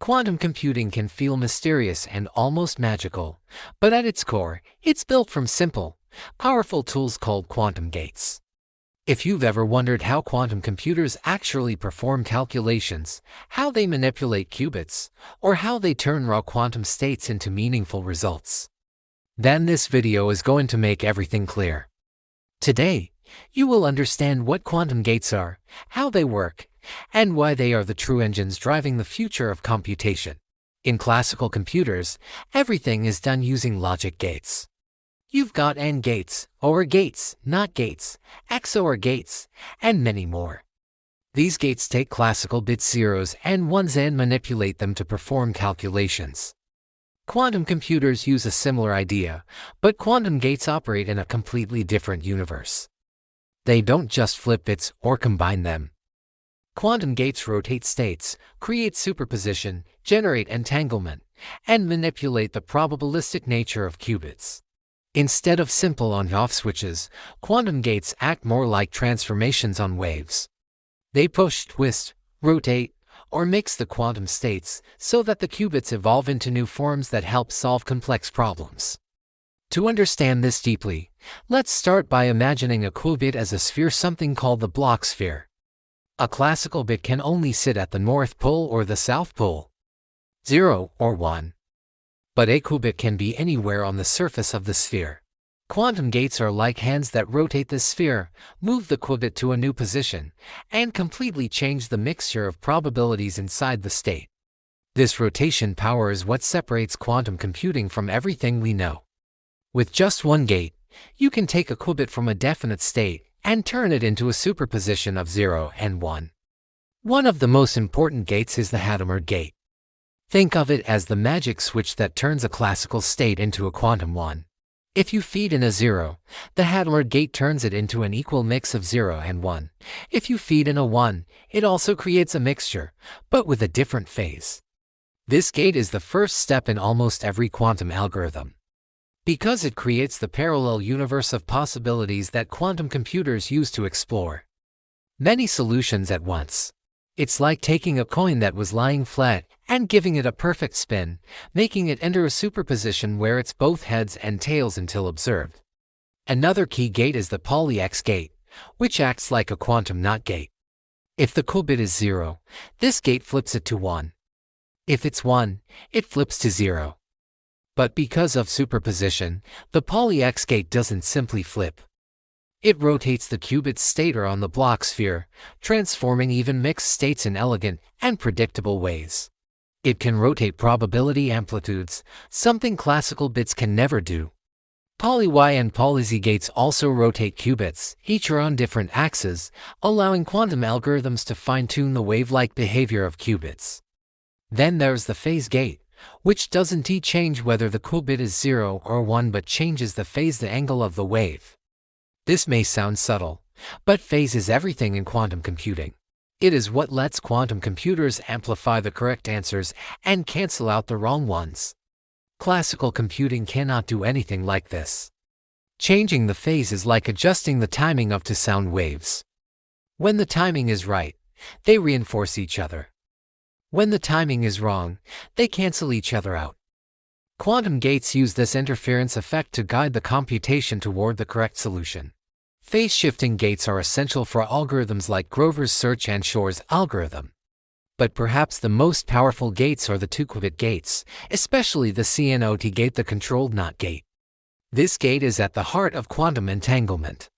Quantum computing can feel mysterious and almost magical, but at its core, it's built from simple, powerful tools called quantum gates. If you've ever wondered how quantum computers actually perform calculations, how they manipulate qubits, or how they turn raw quantum states into meaningful results, then this video is going to make everything clear. Today, you will understand what quantum gates are, how they work, and why they are the true engines driving the future of computation. In classical computers, everything is done using logic gates. You've got AND gates, OR gates, NOT gates, XOR gates, and many more. These gates take classical bit zeros and ones and manipulate them to perform calculations. Quantum computers use a similar idea, but quantum gates operate in a completely different universe. They don't just flip bits or combine them. Quantum gates rotate states, create superposition, generate entanglement, and manipulate the probabilistic nature of qubits. Instead of simple on-off switches, quantum gates act more like transformations on waves. They push, twist, rotate, or mix the quantum states so that the qubits evolve into new forms that help solve complex problems. To understand this deeply, let's start by imagining a qubit as a sphere, something called the Bloch sphere. A classical bit can only sit at the North Pole or the South Pole, 0 or 1. But a qubit can be anywhere on the surface of the sphere. Quantum gates are like hands that rotate the sphere, move the qubit to a new position, and completely change the mixture of probabilities inside the state. This rotation power is what separates quantum computing from everything we know. With just one gate, you can take a qubit from a definite state and turn it into a superposition of 0 and 1. One of the most important gates is the Hadamard gate. Think of it as the magic switch that turns a classical state into a quantum one. If you feed in a 0, the Hadamard gate turns it into an equal mix of 0 and 1. If you feed in a 1, it also creates a mixture, but with a different phase. This gate is the first step in almost every quantum algorithm, because it creates the parallel universe of possibilities that quantum computers use to explore many solutions at once. It's like taking a coin that was lying flat and giving it a perfect spin, making it enter a superposition where it's both heads and tails until observed. Another key gate is the Poly-X gate, which acts like a quantum NOT gate. If the qubit is 0, this gate flips it to 1. If it's 1, it flips to 0. But because of superposition, the Poly-X gate doesn't simply flip. It rotates the qubit's stator on the Bloch sphere, transforming even mixed states in elegant and predictable ways. It can rotate probability amplitudes, something classical bits can never do. Poly-Y and Poly-Z gates also rotate qubits, each are on different axes, allowing quantum algorithms to fine-tune the wave-like behavior of qubits. Then there's the phase gate, which doesn't change whether the qubit is 0 or 1 but changes the phase, the angle of the wave. This may sound subtle, but phase is everything in quantum computing. It is what lets quantum computers amplify the correct answers and cancel out the wrong ones. Classical computing cannot do anything like this. Changing the phase is like adjusting the timing of two sound waves. When the timing is right, they reinforce each other. When the timing is wrong, they cancel each other out. Quantum gates use this interference effect to guide the computation toward the correct solution. Phase-shifting gates are essential for algorithms like Grover's search and Shor's algorithm. But perhaps the most powerful gates are the two-qubit gates, especially the CNOT gate, the controlled NOT gate. This gate is at the heart of quantum entanglement.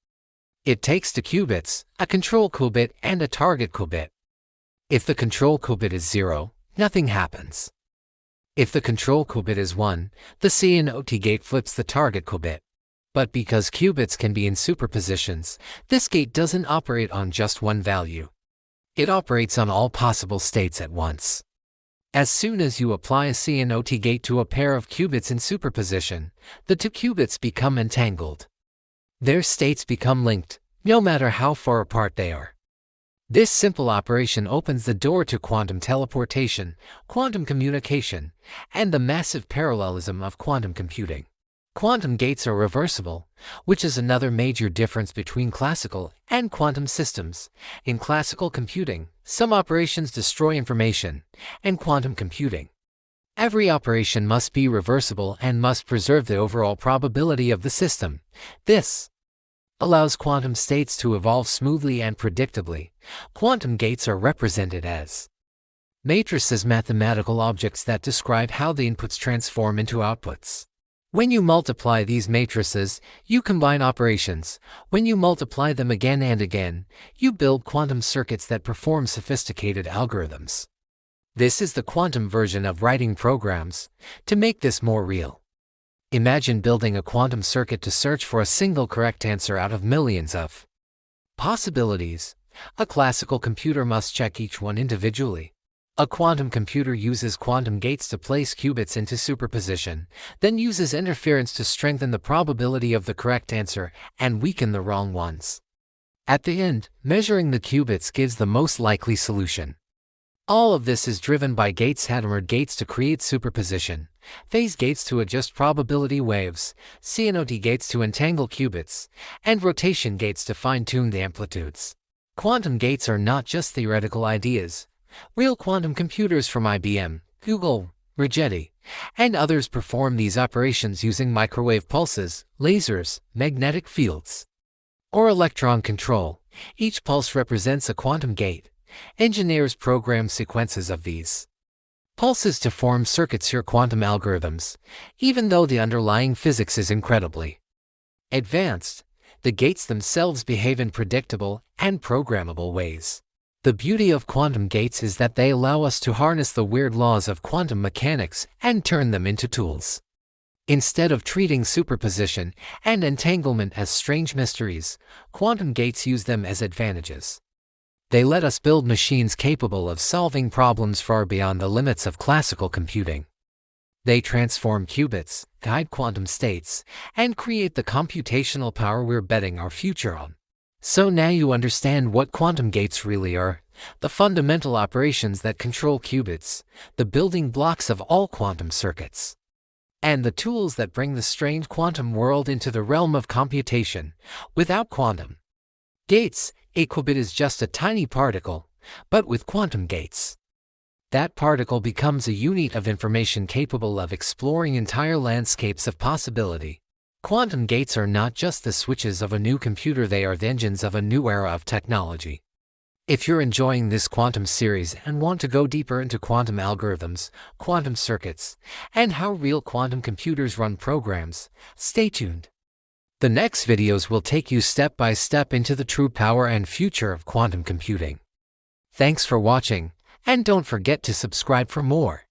It takes two qubits, a control qubit and a target qubit. If the control qubit is 0, nothing happens. If the control qubit is 1, the CNOT gate flips the target qubit. But because qubits can be in superpositions, this gate doesn't operate on just one value. It operates on all possible states at once. As soon as you apply a CNOT gate to a pair of qubits in superposition, the two qubits become entangled. Their states become linked, no matter how far apart they are. This simple operation opens the door to quantum teleportation, quantum communication, and the massive parallelism of quantum computing. Quantum gates are reversible, which is another major difference between classical and quantum systems. In classical computing, some operations destroy information. In quantum computing, every operation must be reversible and must preserve the overall probability of the system. This allows quantum states to evolve smoothly and predictably. Quantum gates are represented as matrices, mathematical objects that describe how the inputs transform into outputs. When you multiply these matrices, you combine operations. When you multiply them again and again, you build quantum circuits that perform sophisticated algorithms. This is the quantum version of writing programs. To make this more real, imagine building a quantum circuit to search for a single correct answer out of millions of possibilities. A classical computer must check each one individually. A quantum computer uses quantum gates to place qubits into superposition, then uses interference to strengthen the probability of the correct answer and weaken the wrong ones. At the end, measuring the qubits gives the most likely solution. All of this is driven by gates, hammered gates to create superposition, phase gates to adjust probability waves, CNOT gates to entangle qubits, and rotation gates to fine-tune the amplitudes. Quantum gates are not just theoretical ideas. Real quantum computers from IBM, Google, Rigetti, and others perform these operations using microwave pulses, lasers, magnetic fields, or electron control. Each pulse represents a quantum gate. Engineers program sequences of these pulses to form circuits or quantum algorithms. Even though the underlying physics is incredibly advanced, the gates themselves behave in predictable and programmable ways. The beauty of quantum gates is that they allow us to harness the weird laws of quantum mechanics and turn them into tools. Instead of treating superposition and entanglement as strange mysteries, quantum gates use them as advantages. They let us build machines capable of solving problems far beyond the limits of classical computing. They transform qubits, guide quantum states, and create the computational power we're betting our future on. So now you understand what quantum gates really are, the fundamental operations that control qubits, the building blocks of all quantum circuits, and the tools that bring the strange quantum world into the realm of computation. Without quantum gates, a qubit is just a tiny particle, but with quantum gates, that particle becomes a unit of information capable of exploring entire landscapes of possibility. Quantum gates are not just the switches of a new computer, they are the engines of a new era of technology. If you're enjoying this quantum series and want to go deeper into quantum algorithms, quantum circuits, and how real quantum computers run programs, stay tuned. The next videos will take you step by step into the true power and future of quantum computing. Thanks for watching, and don't forget to subscribe for more.